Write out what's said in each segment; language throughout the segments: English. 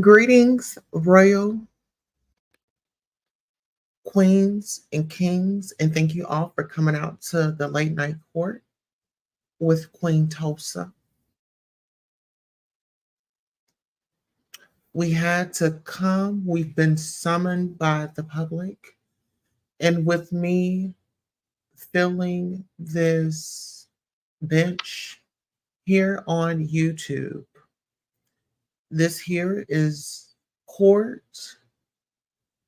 Greetings, royal queens and kings, and thank you all for coming out to the late night court with Queen Tulsa. We had to come, we've been summoned by the public, and with me filling this bench here on YouTube. This here is court,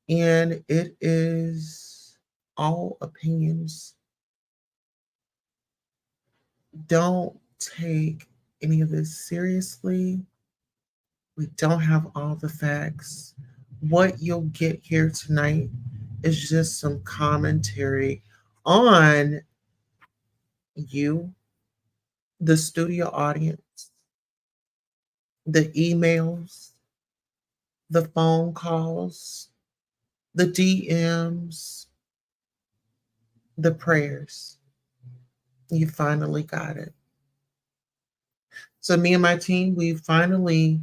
and it is all opinions. Don't take any of this seriously. We don't have all the facts. What you'll get here tonight is just some commentary on you, the studio audience, the emails, the phone calls, the DMs, the prayers. You finally got it. So, me and my team, we finally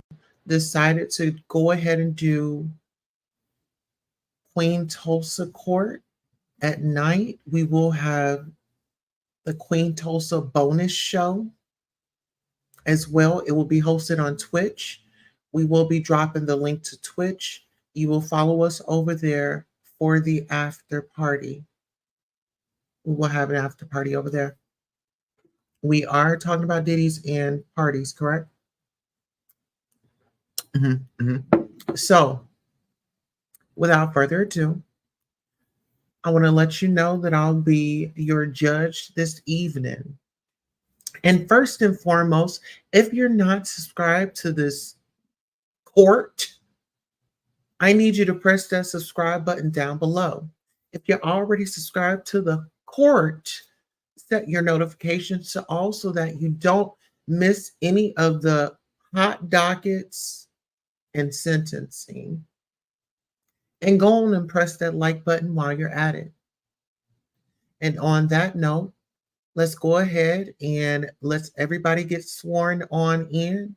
decided to go ahead and do Queen Tulsa Court at night. We will have the Queen Tulsa bonus show as well. It will be hosted on Twitch. We will be dropping the link to Twitch. You will follow us over there for the after party. We will have an after party over there. We are talking about Diddy's and parties, correct? So, without further ado, I want to let you know that I'll be your judge this evening. And first and foremost, if you're not subscribed to this court, I need you to press that subscribe button down below. If you're already subscribed to the court, set your notifications so also that you don't miss any of the hot dockets and sentencing. And go on and press that like button while you're at it. And on that note, let's go ahead and let's everybody get sworn on in,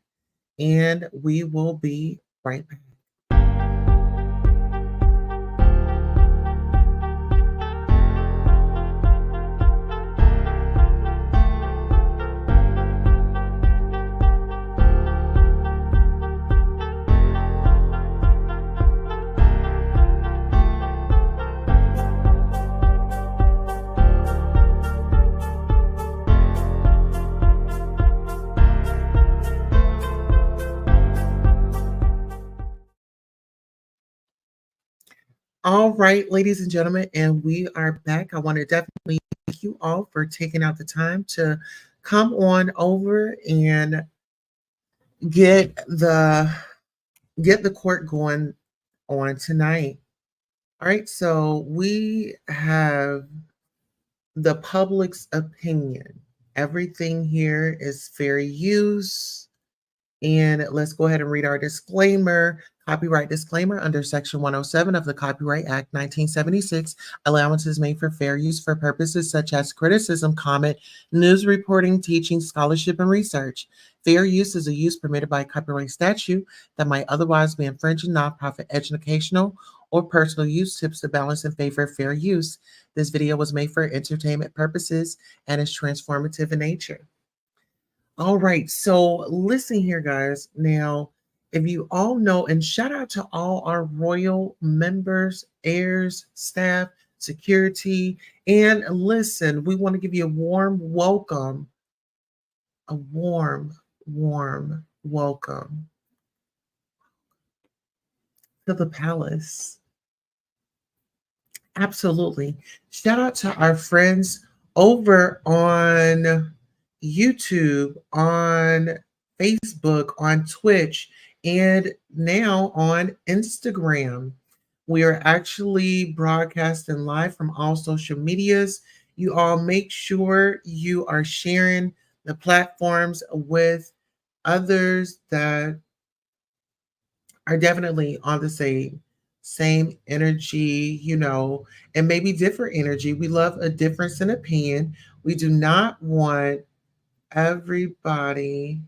and we will be right back. All right, ladies and gentlemen, and we are back. I want to definitely thank you all for taking out the time to come on over and get the court going on tonight. All right, so we have the public's opinion. Everything here is fair use. And let's go ahead and read our disclaimer. Copyright disclaimer under Section 107 of the Copyright Act 1976. Allowances made for fair use for purposes such as criticism, comment, news reporting, teaching, scholarship, and research. Fair use is a use permitted by copyright statute that might otherwise be infringing nonprofit educational or personal use. Tips to balance in favor of fair use. This video was made for entertainment purposes and is transformative in nature. All right, so listen here, guys. Now, if you all know, and shout out to all our royal members, heirs, staff, security, and listen, we want to give you a warm welcome, a warm welcome to the palace. Absolutely. Shout out to our friends over on YouTube, on Facebook, on Twitch, and now on Instagram. We are actually broadcasting live from all social medias. You all make sure you are sharing the platforms with others that are definitely on the same energy, and maybe different energy. We love a difference in opinion. We do not want everybody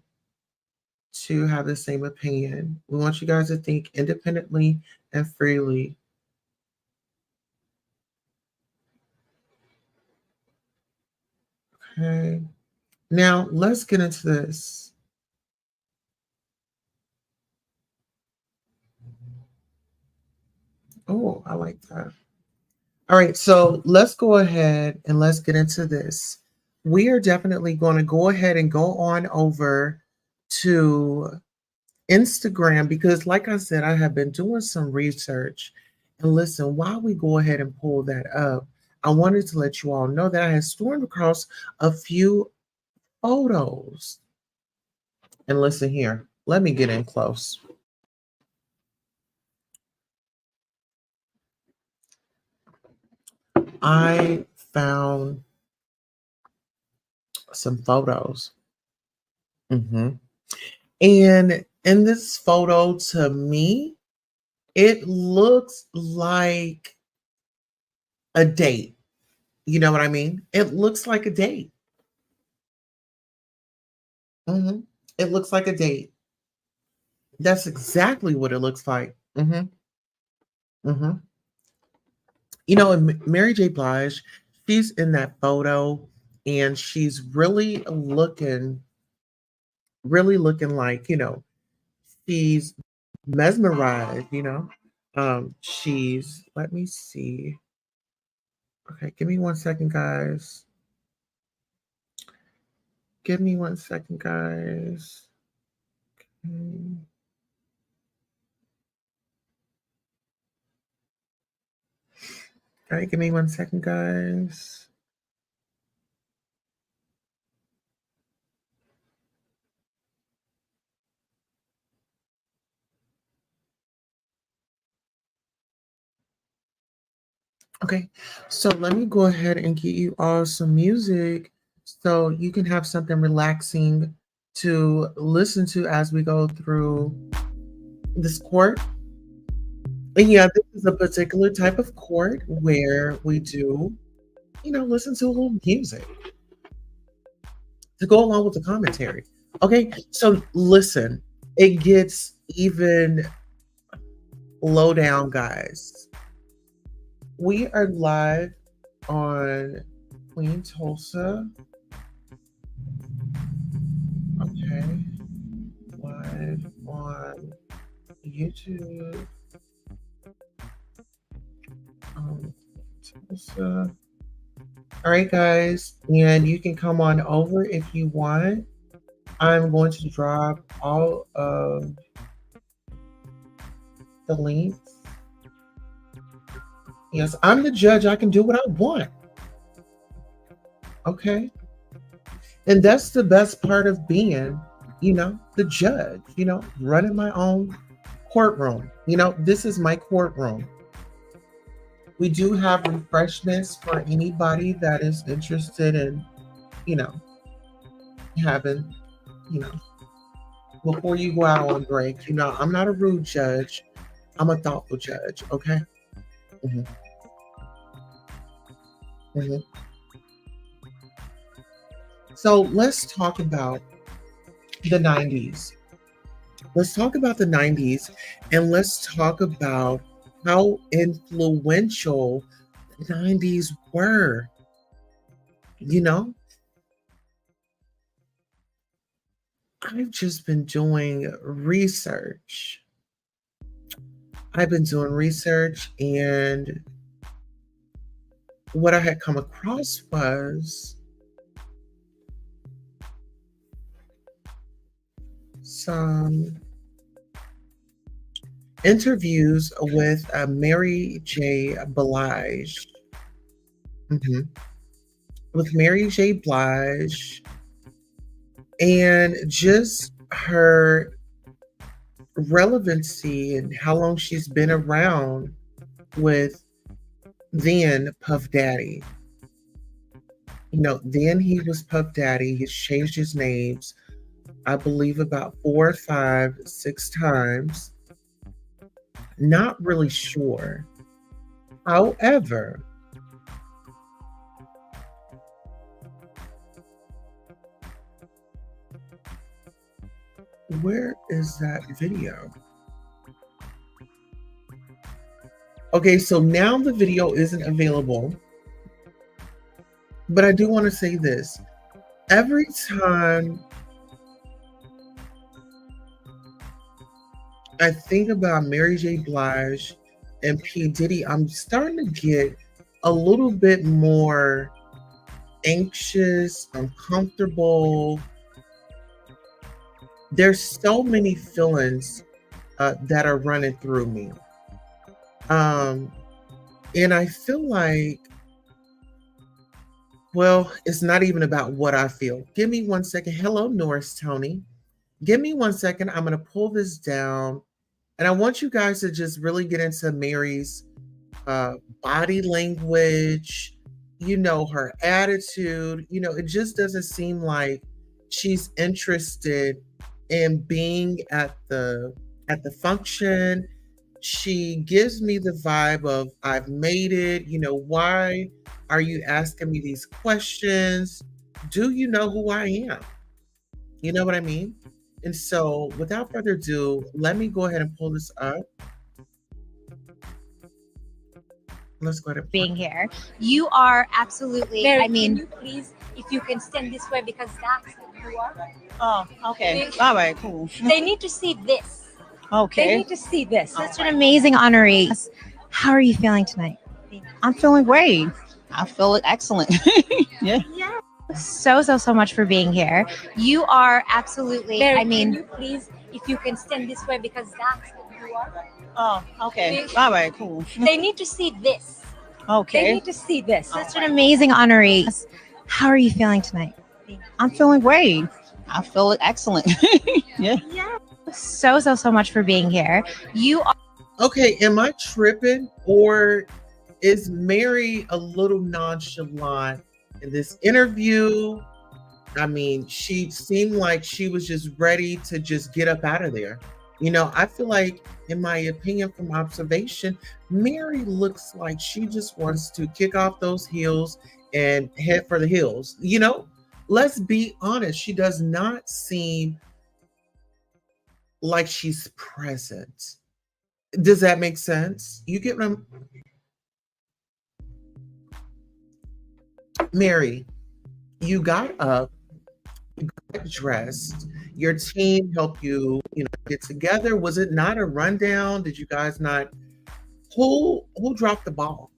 to have the same opinion. We want you guys to think independently and freely. Okay. Now, let's get into this. Oh, I like that. All right, so let's go ahead and let's get into this. We are definitely going to go ahead and go on over to Instagram because, like I said, I have been doing some research. And listen, while we go ahead and pull that up, I wanted to let you all know that I had stormed across a few photos. And listen here, let me get in close. I found some photos. hmm And in this photo, to me, it looks like a date. You know what I mean? It looks like a date. hmm It looks like a date. That's exactly what it looks like. hmm and Mary J. Blige, she's in that photo, and she's really looking like she's mesmerized. She's. Let me see. Okay, give me 1 second, guys. Give me 1 second, guys. Okay. All right, give me 1 second, guys. Okay, so let me go ahead and get you all some music so you can have something relaxing to listen to as we go through this court. And yeah, this is a particular type of court where we do, listen to a little music to go along with the commentary. Okay, so listen, it gets even low down, guys. We are live on Queen Tulsa. Okay, live on YouTube. Tulsa. All right, guys, and you can come on over if you want. I'm going to drop all of the links. Yes, I'm the judge. I can do what I want. Okay. And that's the best part of being, the judge, running my own courtroom. This is my courtroom. We do have refreshments for anybody that is interested in, you know, having, you know, before you go out on break. I'm not a rude judge. I'm a thoughtful judge. Okay. hmm hmm So let's talk about the 90s. Let's talk about the 90s and let's talk about how influential the 90s were. You know, I've just been doing research. I've been doing research, and what I had come across was some interviews with Mary J. Blige. Mhm. With Mary J. Blige, and just her relevancy and how long she's been around with then Puff Daddy. Then he was Puff Daddy. He's changed his names, I believe, about four, five, six times. Not really sure. However, Where is that video? Okay, so now the video isn't available, but I do want to say this. Every time I think about Mary J. Blige and P. Diddy, I'm starting to get a little bit more anxious, uncomfortable. There's so many feelings that are running through me. Um, and I feel like, well, it's not even about what I feel. Give me one second. Hello, Norris Tony. Give me one second. I'm going to pull this down. And I want you guys to just really get into Mary's uh, body language, her attitude. It just doesn't seem like she's interested in being at the function. She gives me the vibe of I've made it. Why are you asking me these questions? Do you know who I am? You know what I mean? And so, without further ado, let me go ahead and pull this up. Let's go ahead and being here. You are absolutely, Mary, I mean, can you please, if you can stand this way, because that's who you are. Oh, okay. All right, cool. They need to see this. They Okay. need to see this. such an amazing honoree. How are you feeling tonight? I'm feeling great. I feel excellent. Yeah. So much for being here. You are absolutely, Mary, I mean, can you please, if you can stand this way, because that's who you are. Oh, okay. All right, cool. They need to see this. They Okay. need to see this. such an amazing honoree. How are you feeling tonight? I'm feeling great. I feel excellent. Yeah. So much for being here. You are Okay, am I tripping or is Mary a little nonchalant in this interview? I mean, she seemed like she was just ready to just get up out of there. I feel like, in my opinion, from observation, Mary looks like she just wants to kick off those heels and head for the hills. Let's be honest, she does not seem like she's present. Does that make sense? You get what I'm Mary, you got up, you got dressed, your team helped you, get together. Was it not a rundown? Did you guys not who dropped the ball?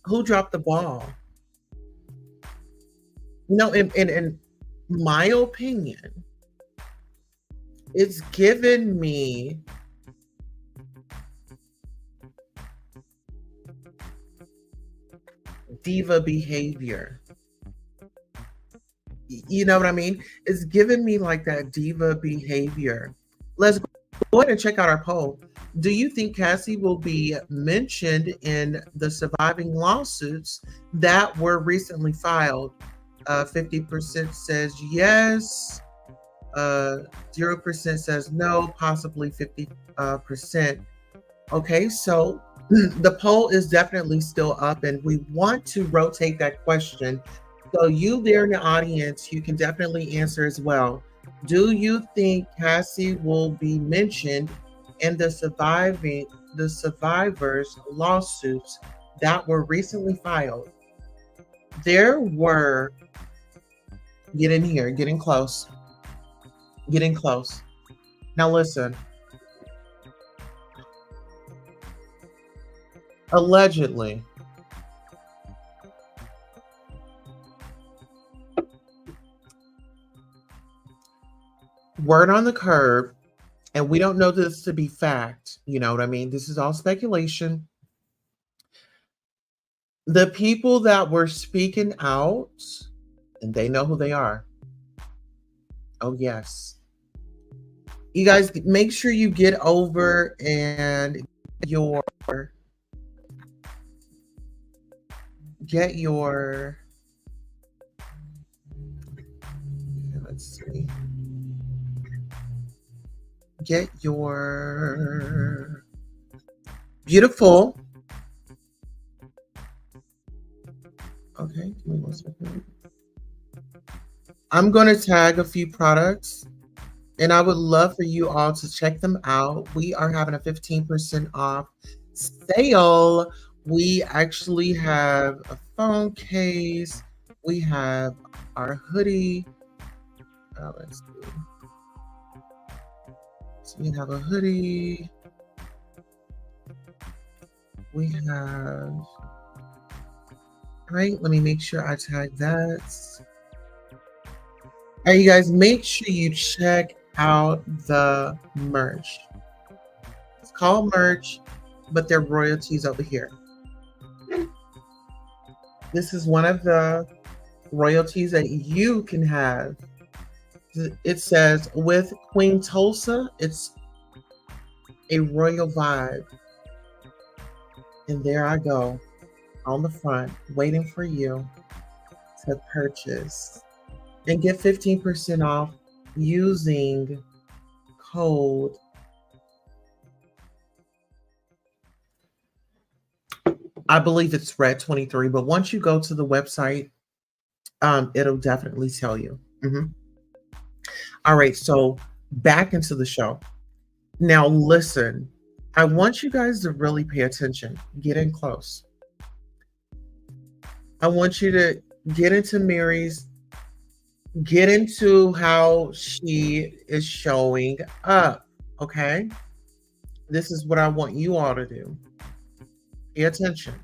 Who dropped the ball? In my opinion, it's given me diva behavior. You know what I mean? It's giving me like that diva behavior. Let's go ahead and check out our poll. Do you think Cassie will be mentioned in the surviving lawsuits that were recently filed? 50% says yes. 0% says no, possibly 50%. Okay, so the poll is definitely still up, and we want to rotate that question. So you there in the audience, you can definitely answer as well. Do you think Cassie will be mentioned in the survivors lawsuits that were recently filed? There were, get in here, getting close. Now listen. Allegedly, word on the curb, and we don't know this to be fact. You know what I mean? This is all speculation. The people that were speaking out, and they know who they are. Oh, yes. You guys make sure you get over and get your let's see. Get your beautiful. Okay, give me one second. I'm going to tag a few products And I would love for you all to check them out. We are having a 15% off sale. We actually have a phone case. We have our hoodie. Let's see. So we have a hoodie. We have, right? Let me make sure I tag that. All right, you guys, make sure you check out the merch. It's called merch, but they're royalties over here. This is one of the royalties that you can have. It says, with Queen Tulsa, it's a royal vibe. And there I go on the front, waiting for you to purchase and get 15% off using code. I believe it's Red 23, but once you go to the website, it'll definitely tell you. All right, so back into the show. Now, listen, I want you guys to really pay attention. Get in close. I want you to get into Mary's, get into how she is showing up, okay? This is what I want you all to do. Pay attention.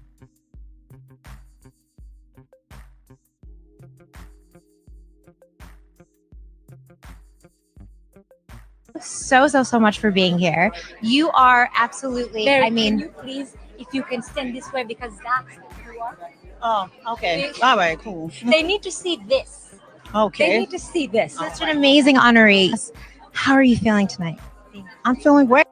So much for being here. You are absolutely, Mary, I mean, can you please, if you can stand this way because that's who you are. Oh, okay. All right, cool. They need to see this. They Okay. need to see this. such an amazing honoree. How are you feeling tonight? I'm feeling great.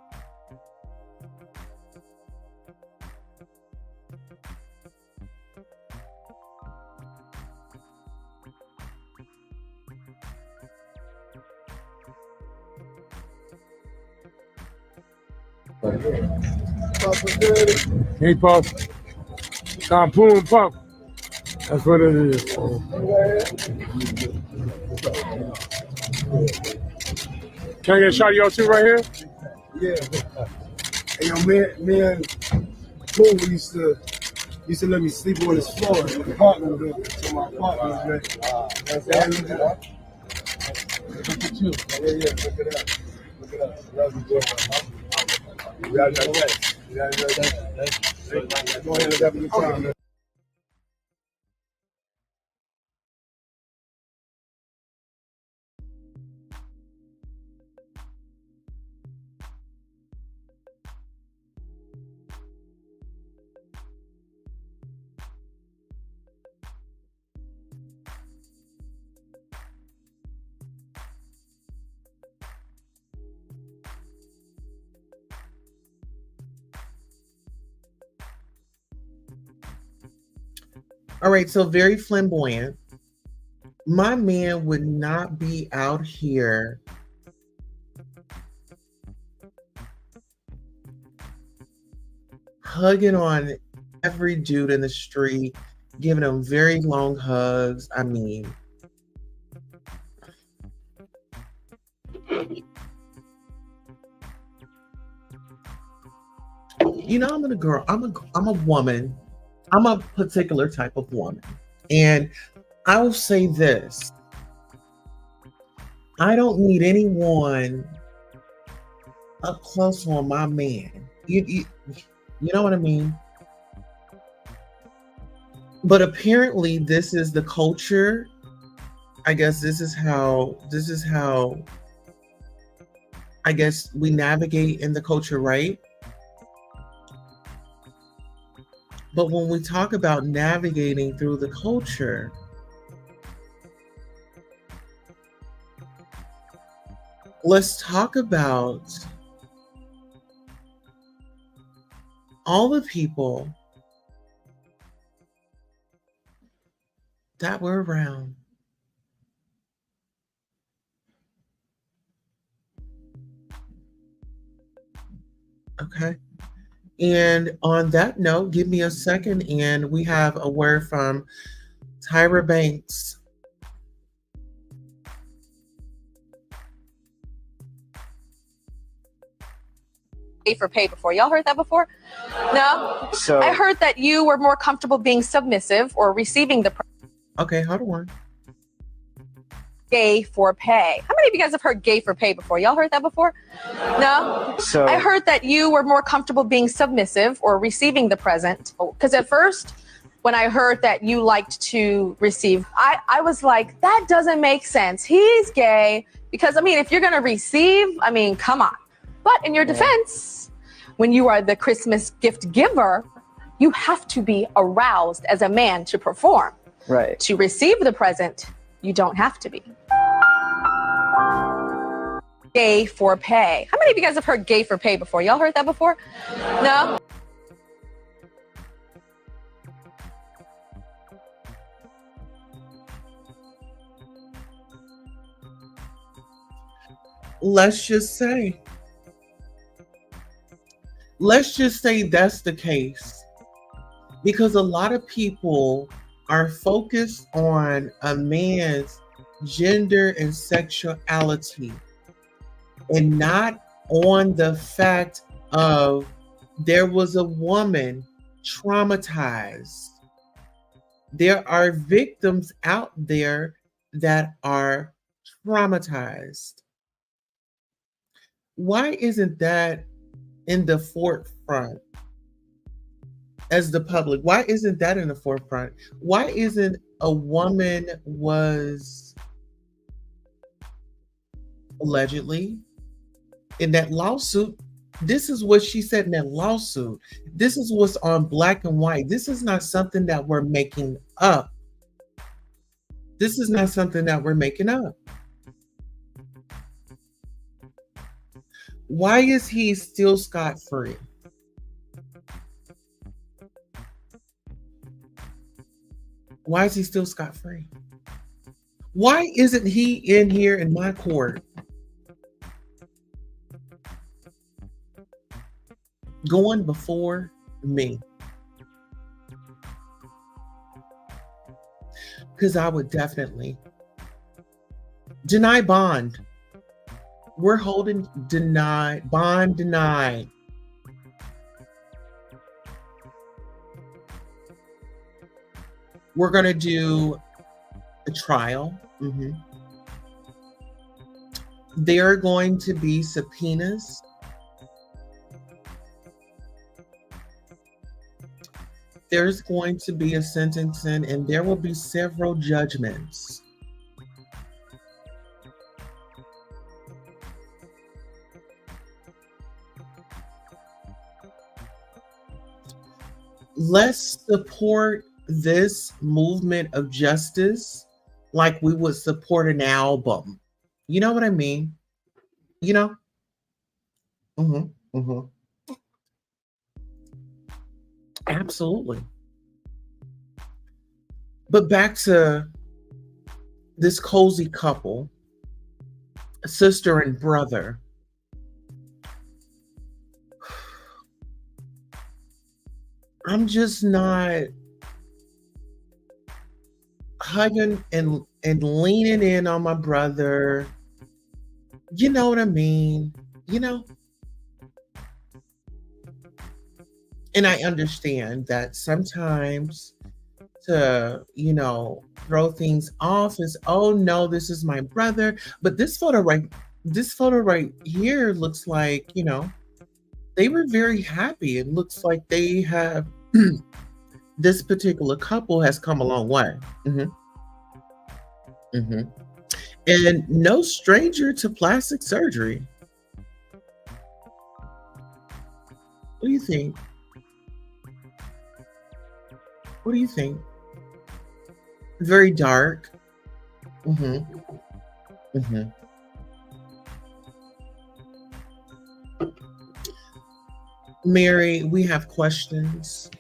Hey, Puff. Shampoo and Puff. That's what it is. Can I get a shot of y'all two right here? Yeah. Hey, yo, me and Pooh used to let me sleep on his floor in the apartment. So my apartment was right. Look at that. Look at you. Yeah, look at that. Look at that. Love you, boy. You got that. You got that. Go ahead and have a good time, man. All right, so very flamboyant. My man would not be out here hugging on every dude in the street, giving them very long hugs. I mean, you know, I'm a girl. I'm a woman. I'm a particular type of woman. And I will say this. I don't need anyone up close on my man. You know what I mean? But apparently this is the culture. I guess this is how I guess we navigate in the culture, right? But when we talk about navigating through the culture, let's talk about all the people that were around. Okay. And on that note, give me a second, and we have a word from Tyra Banks. Pay for pay before. Y'all heard that before? No? So I heard that you were more comfortable being submissive or receiving the Okay, hold on. gay for pay. How many of you guys have heard gay for pay before? Y'all heard that before? No? So I heard that you were more comfortable being submissive or receiving the present. Because at first, when I heard that you liked to receive, I was like, that doesn't make sense. He's gay. Because, I mean, if you're going to receive, I mean, come on. But in your defense, when you are the Christmas gift giver, you have to be aroused as a man to perform. right. To receive the present, you don't have to be. Gay for pay. How many of you guys have heard gay for pay before? Y'all heard that before? No? Let's just say that's the case, because a lot of people are focused on a man's gender and sexuality and not on the fact of there was a woman traumatized. There are victims out there that are traumatized. Why isn't that in the forefront as the public? Why isn't that in the forefront? Why isn't a woman was allegedly in that lawsuit? This is what she said in that lawsuit. This is what's on black and white. This is not something that we're making up. This is not something that we're making up. Why is he still scot-free? Why is he still scot-free? Why isn't he in here in my court going before me? Because I would definitely deny bond. We're holding bond denied. We're going to do a trial. There are going to be subpoenas. There's going to be a sentencing, and there will be several judgments. Let's support this movement of justice like we would support an album. You know what I mean? You know? Absolutely. But back to this cozy couple, sister and brother. I'm just not hugging and leaning in on my brother. You know what I mean? You know? And I understand that sometimes to, throw things off is, oh no, this is my brother. But this photo right here looks like, they were very happy. It looks like they have this particular couple has come a long way. And no stranger to plastic surgery. What do you think? What do you think? Very dark. Mary, we have questions.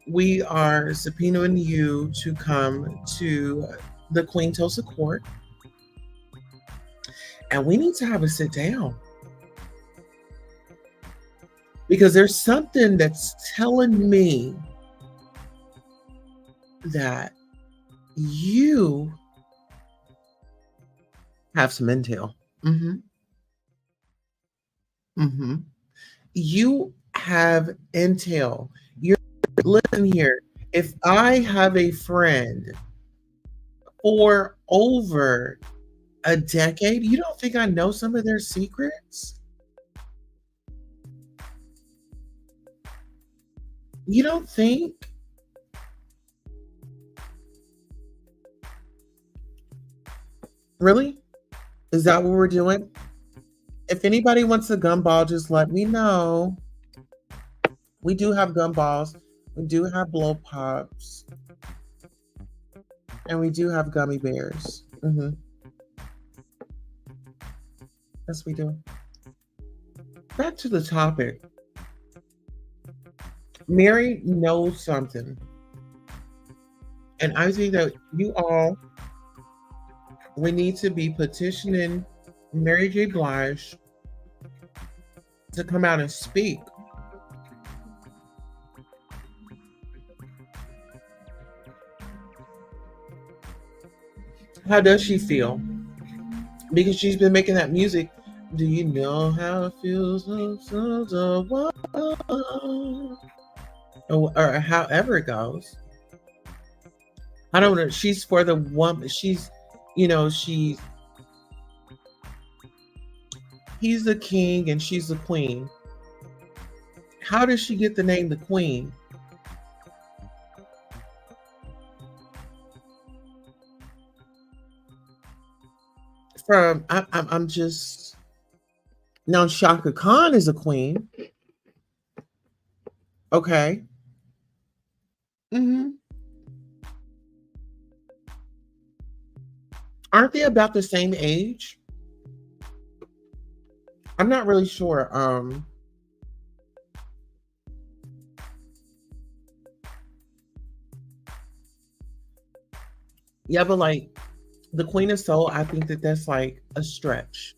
We are subpoenaing you to come to the Queen Tulsa Court, and we need to have a sit down, because there's something that's telling me that you have some intel. Hmm. You have intel. You're listen here. If I have a friend for over a decade, you don't think I know some of their secrets? You don't think? Really? Is that what we're doing? If anybody wants a gumball, just let me know. We do have gumballs. We do have blow pops. And we do have gummy bears. Yes, we do. Back to the topic. Mary knows something. And I think that you all, we need to be petitioning Mary J. Blige to come out and speak. How does she feel? Because she's been making that music. Do you know how it feels? Or however it goes. I don't know. She's for the woman. She's, he's the king and she's the queen. How does she get the name the queen? I'm just now. Shaka Khan is a queen. Okay. Aren't they about the same age? I'm not really sure. Yeah, but like the Queen of Soul, I think that that's like a stretch.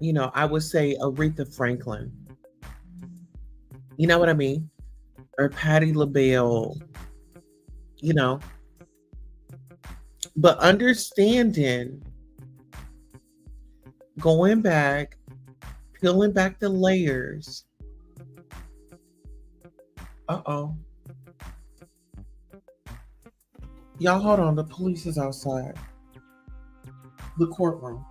I would say Aretha Franklin. You know what I mean? Or Patti LaBelle. But understanding, going back, peeling back the layers. Uh-oh. Y'all hold on, the police is outside. The courtroom.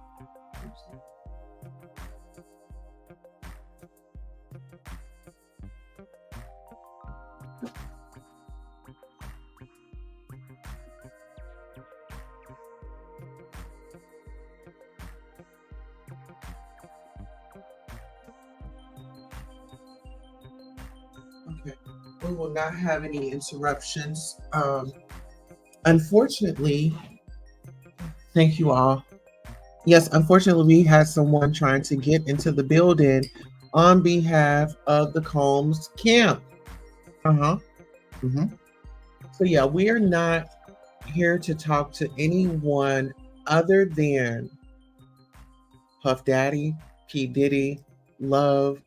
Okay, we will not have any interruptions. Unfortunately, thank you all. Yes, unfortunately, we had someone trying to get into the building on behalf of the Combs camp. So yeah, we are not here to talk to anyone other than Puff Daddy, P. Diddy, Love,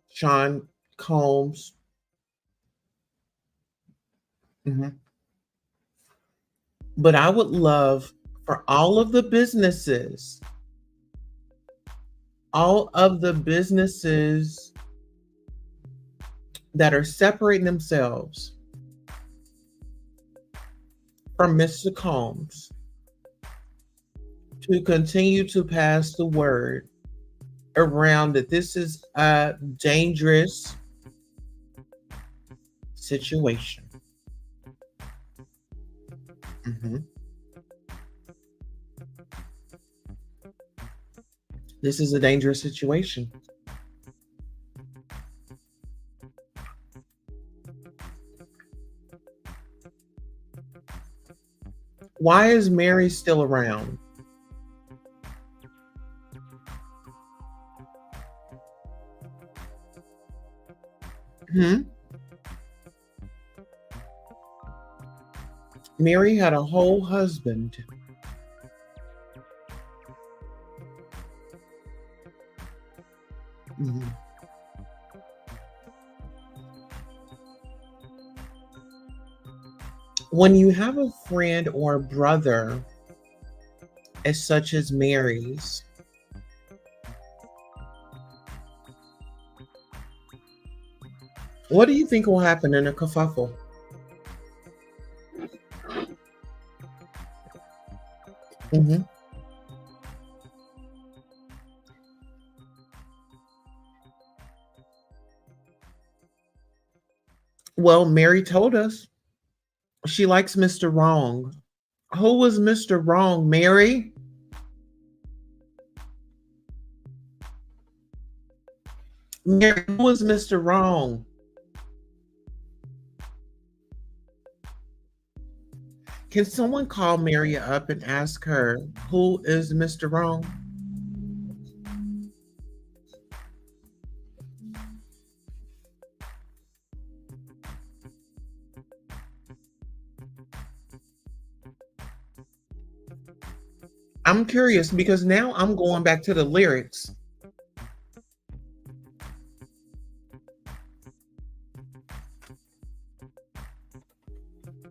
Sean Combs. But I would love for all of the businesses that are separating themselves from Mr. Combs to continue to pass the word around that this is a dangerous situation. This is a dangerous situation. Why is Mary still around? Mary had a whole husband. When you have a friend or a brother as such as Mary's, What do you think will happen in a kerfuffle? Hmm. Well, Mary told us she likes Mr. Wrong. Who was Mr. Wrong, Mary? Mary, who was Mr. Wrong? Can someone call Mary up and ask her who is Mr. Wrong? I'm curious because now I'm going back to the lyrics.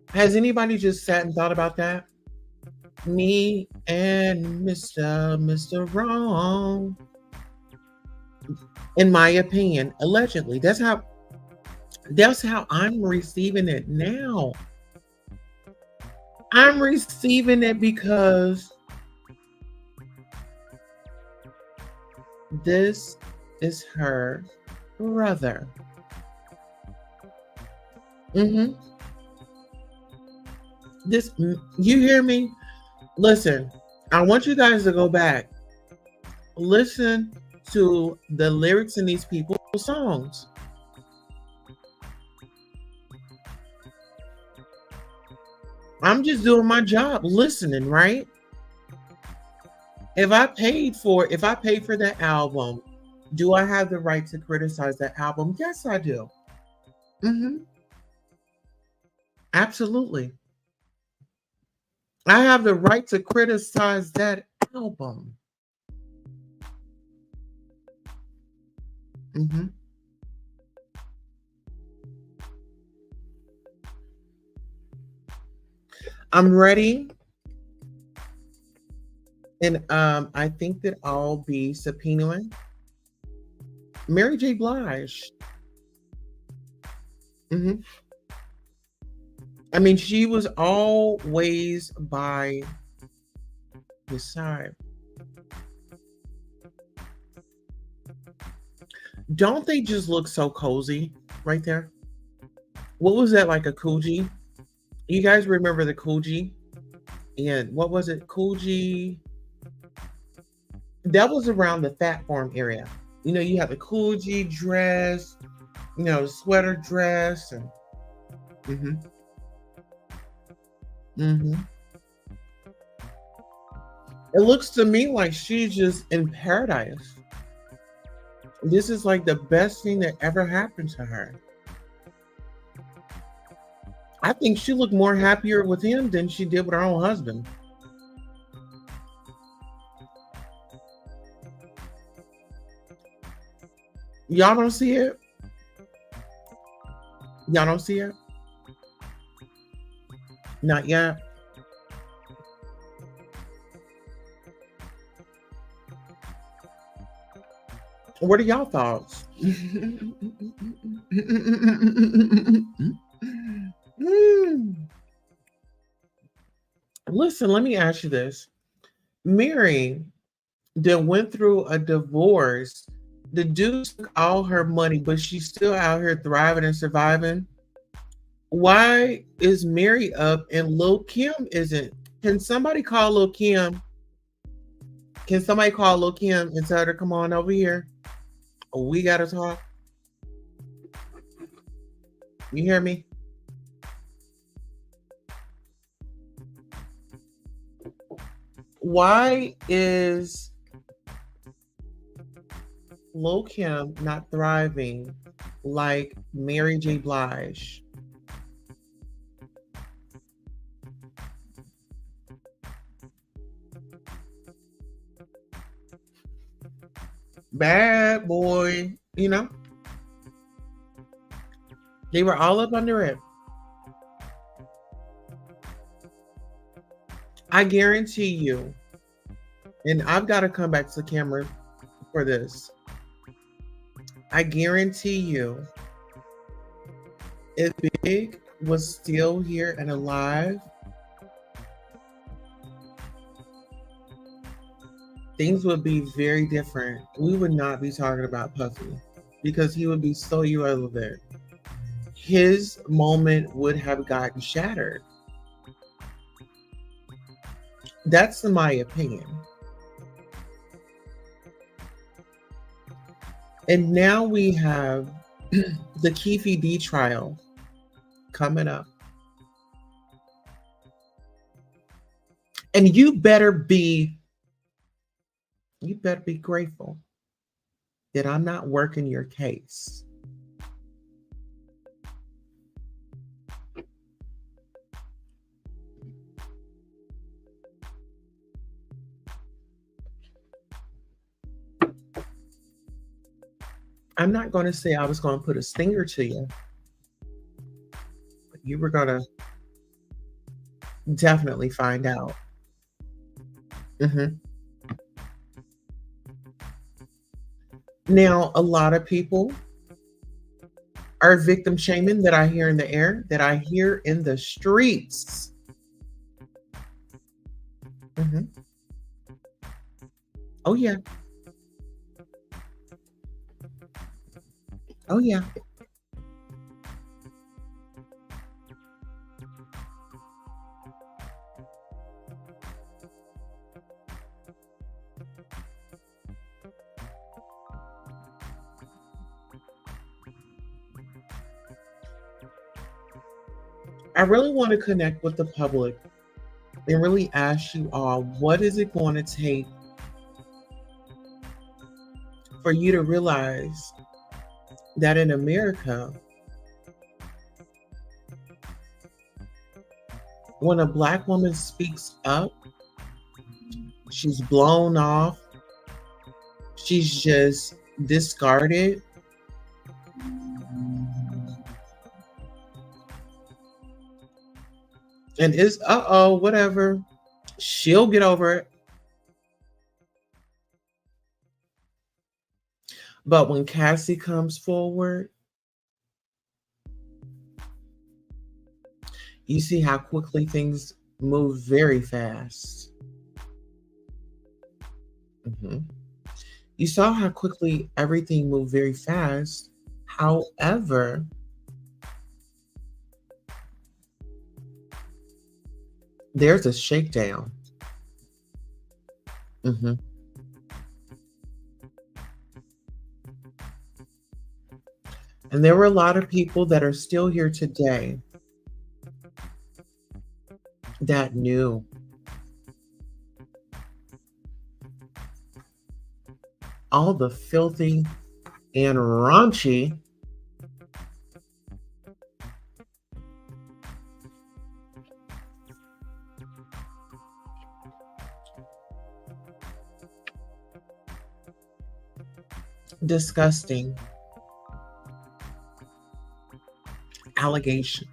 Has anybody just sat and thought about that? Me and Mr. Wrong. In my opinion, allegedly. That's how I'm receiving it now. I'm receiving it because this is her brother. Mm-hmm. This, you hear me? Listen, I want you guys to go back. Listen to the lyrics in these people's songs. I'm just doing my job, listening, right? If I paid for that album, do I have the right to criticize that album? Yes, I do. Mm-hmm. Absolutely. I have the right to criticize that album. Mm-hmm. I'm ready. And I think that I'll be subpoenaing Mary J. Blige. Mm-hmm. I mean, she was always by his side. Don't they just look so cozy right there? What was that, like a Coogee? You guys remember the Coogee? And what was it? Coogee. That was around the Fat Farm area. You know, you have the Coogee dress, you know, the sweater dress, and mm-hmm. Mm-hmm. It looks to me like she's just in paradise. This is like the best thing that ever happened to her. I think she looked more happier with him than she did with her own husband. Y'all don't see it? Y'all don't see it? Not yet. What are y'all thoughts? Listen, let me ask you this. Mary that went through a divorce, the dude took all her money, but she's still out here thriving and surviving. Why is Mary up and Lil Kim isn't? Can somebody call Lil Kim? Can somebody call Lil Kim and tell her to come on over here? We gotta talk. You hear me? Why is Lil Kim not thriving like Mary J. Blige? Bad boy, you know? They were all up under it. I guarantee you, and I've got to come back to the camera for this. I guarantee you if Big was still here and alive, things would be very different. We would not be talking about Puffy because he would be so irrelevant. His moment would have gotten shattered. That's my opinion. And now we have the Keefe D trial coming up. And you better be grateful that I'm not working your case. I'm not going to say I was going to put a stinger to you, but you were going to definitely find out. Now, a lot of people are victim shaming that I hear in the air, that I hear in the streets. Oh, yeah. Oh, yeah. I really want to connect with the public and really ask you all, what is it going to take for you to realize that in America, when a Black woman speaks up, she's blown off, she's just discarded. And it's, whatever, she'll get over it. But when Cassie comes forward, you see how quickly things move very fast. You saw how quickly everything moved very fast. However, there's a shakedown. And there were a lot of people that are still here today that knew. All the filthy and raunchy disgusting allegations.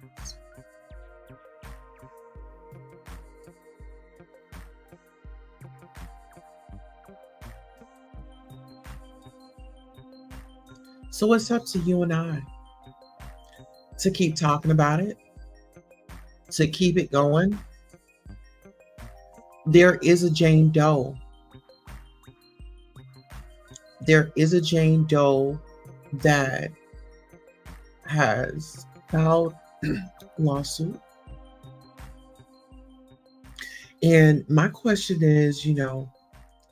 So it's up to you and I to keep talking about it, to keep it going. There is a Jane Doe. There is a Jane Doe that has filed lawsuit. And my question is,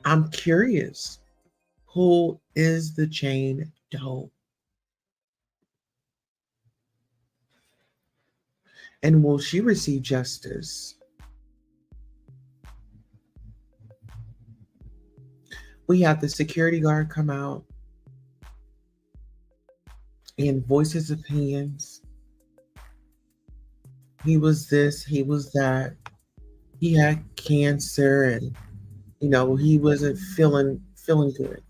I'm curious, who is the Jane Doe? And will she receive justice? We have the security guard come out and voice his opinions. He was this, he was that. He had cancer and, he wasn't feeling good.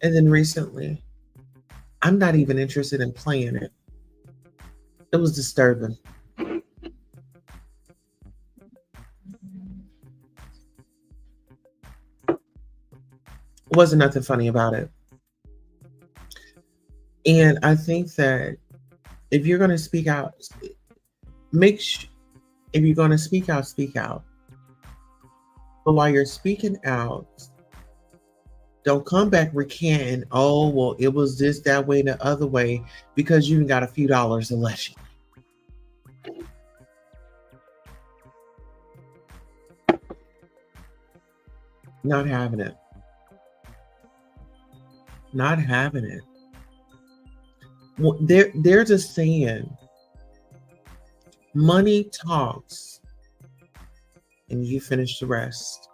And then recently, I'm not even interested in playing it. It was disturbing. Wasn't nothing funny about it. And I think that if you're going to speak out, if you're going to speak out, speak out. But while you're speaking out, don't come back recanting, oh, well, it was this, that way, and the other way, because you even got a few dollars allegedly. Not having it. Not having it. Well, there's a saying, money talks, and you finish the rest.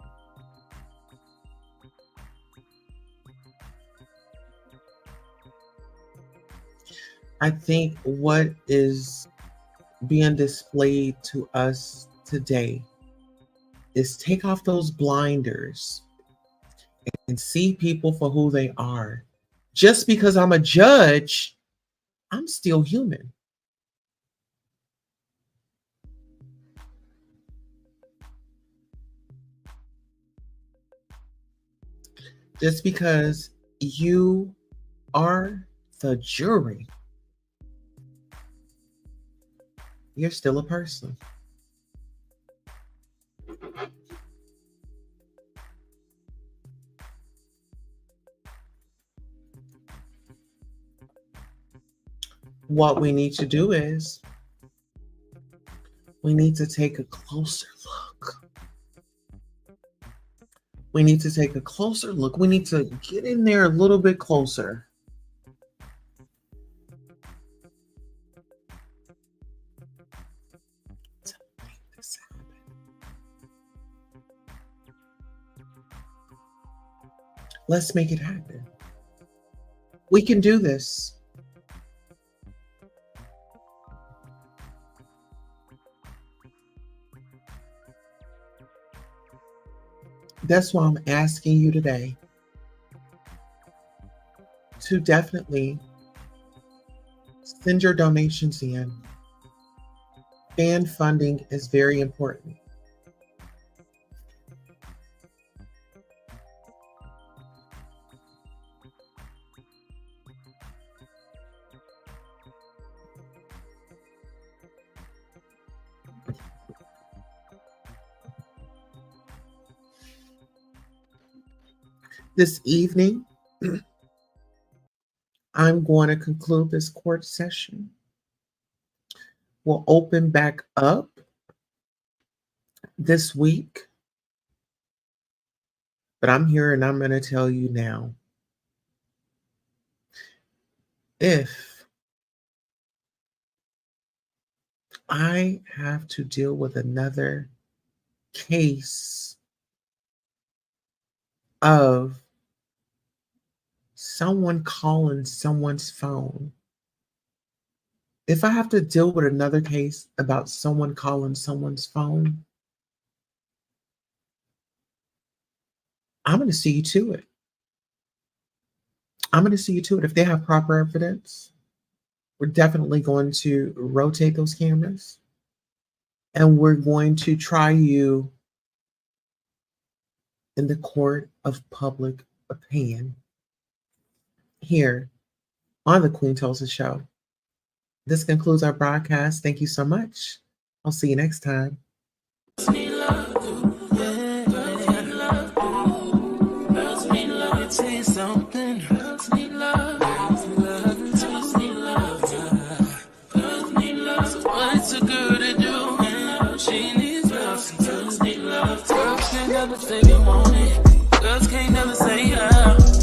I think what is being displayed to us today is take off those blinders and see people for who they are. Just because I'm a judge, I'm still human. Just because you are the jury, you're still a person. What we need to do is we need to take a closer look. We need to take a closer look. We need to get in there a little bit closer. To make this happen. Let's make it happen. We can do this. That's why I'm asking you today to definitely send your donations in. Fan funding is very important. This evening, I'm going to conclude this court session. We'll open back up this week. But I'm here and I'm going to tell you now. If I have to deal with another case of someone calling someone's phone, if I have to deal with another case about someone calling someone's phone, I'm going to see you to it. I'm going to see you to it. If they have proper evidence, we're definitely going to rotate those cameras and we're going to try you in the court of public opinion here on the Queen Tulsa Show. This concludes our broadcast. Thank you so much. I'll see you next time. Girls can't never say you want it. Girls can't never say yeah.